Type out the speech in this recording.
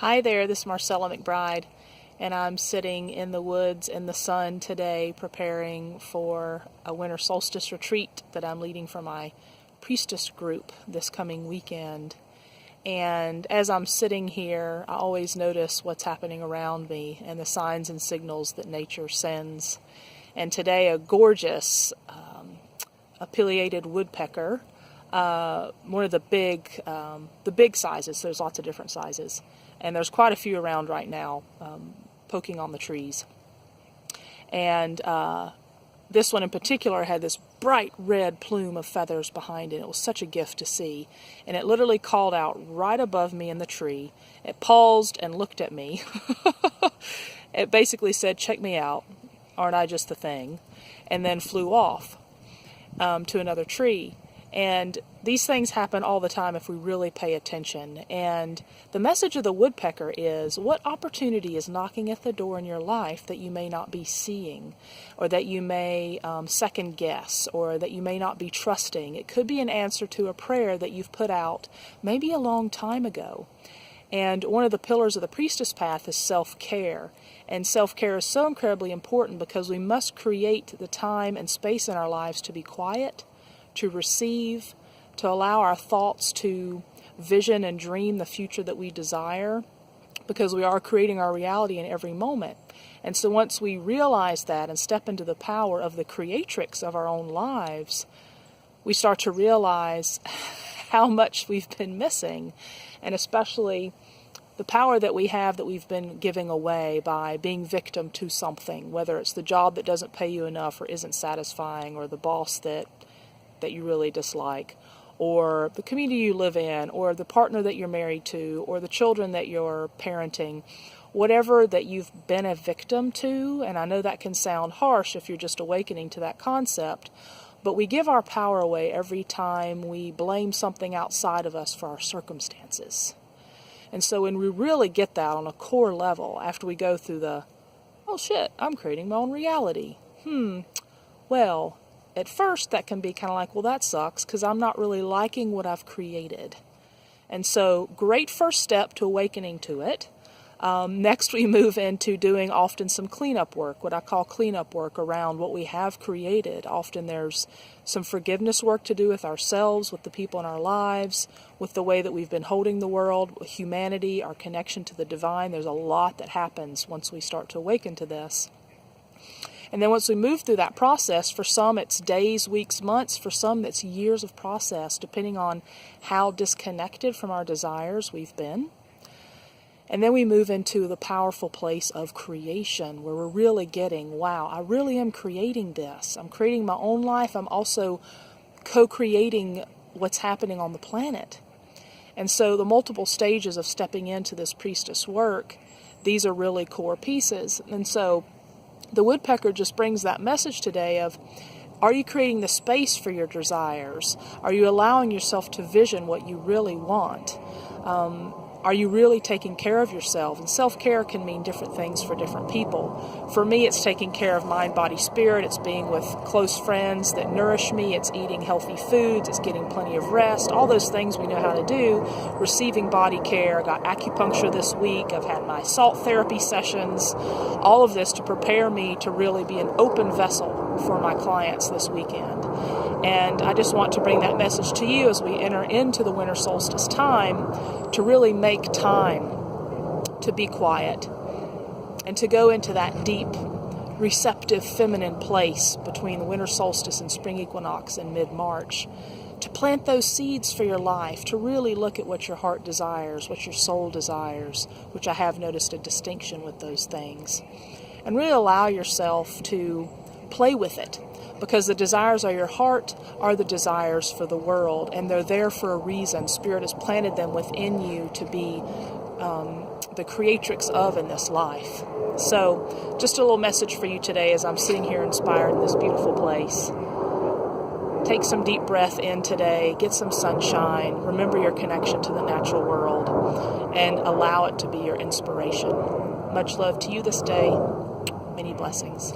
Hi there, this is Marcella McBride, and I'm sitting in the woods in the sun today preparing for a winter solstice retreat that I'm leading for my Priestess group this coming weekend. And as I'm sitting here, I always notice what's happening around me and the signs and signals that nature sends. And today a gorgeous pileated woodpecker, one of the big sizes, there's lots of different sizes, and there's quite a few around right now poking on the trees. And this one in particular had this bright red plume of feathers behind it. It was such a gift to see. And it literally called out right above me in the tree. It paused and looked at me. It basically said, "Check me out. Aren't I just the thing?" And then flew off to another tree. And these things happen all the time if we really pay attention. And the message of the woodpecker is, what opportunity is knocking at the door in your life that you may not be seeing, or that you may second guess, or that you may not be trusting? It could be an answer to a prayer that you've put out maybe a long time ago. And one of the pillars of the Priestess path is self-care. And self-care is so incredibly important because we must create the time and space in our lives to be quiet, to receive, to allow our thoughts to vision and dream the future that we desire, because we are creating our reality in every moment. And so once we realize that and step into the power of the creatrix of our own lives, we start to realize how much we've been missing, and especially the power that we have that we've been giving away by being victim to something, whether it's the job that doesn't pay you enough or isn't satisfying, or the boss that you really dislike, or the community you live in, or the partner that you're married to, or the children that you're parenting, whatever that you've been a victim to. And I know that can sound harsh if you're just awakening to that concept, but we give our power away every time we blame something outside of us for our circumstances. And so when we really get that on a core level, after we go through the, oh shit, I'm creating my own reality. Well, at first, that can be kind of like, well, that sucks because I'm not really liking what I've created. And so, great first step to awakening to it. Next, we move into doing often some cleanup work, what I call cleanup work around what we have created. Often there's some forgiveness work to do with ourselves, with the people in our lives, with the way that we've been holding the world, with humanity, our connection to the divine. There's a lot that happens once we start to awaken to this. And then once we move through that process, for some it's days, weeks, months, for some it's years of process, depending on how disconnected from our desires we've been. And then we move into the powerful place of creation, where we're really getting, wow, I really am creating this. I'm creating my own life. I'm also co-creating what's happening on the planet. And so the multiple stages of stepping into this priestess work, these are really core pieces. And so the woodpecker just brings that message today of, are you creating the space for your desires? Are you allowing yourself to vision what you really want? Are you really taking care of yourself? And self-care can mean different things for different people. For me, it's taking care of mind, body, spirit. It's being with close friends that nourish me. It's eating healthy foods. It's getting plenty of rest. All those things we know how to do. Receiving body care. I got acupuncture this week. I've had my salt therapy sessions. All of this to prepare me to really be an open vessel for my clients this weekend. And I just want to bring that message to you as we enter into the winter solstice time, to really make time to be quiet and to go into that deep, receptive, feminine place between the winter solstice and spring equinox in mid-March, to plant those seeds for your life, to really look at what your heart desires, what your soul desires, which I have noticed a distinction with those things, and really allow yourself to play with it. Because the desires of your heart are the desires for the world, and they're there for a reason. Spirit has planted them within you to be the creatrix of in this life. So, just a little message for you today as I'm sitting here inspired in this beautiful place. Take some deep breath in today, get some sunshine, remember your connection to the natural world, and allow it to be your inspiration. Much love to you this day. Many blessings.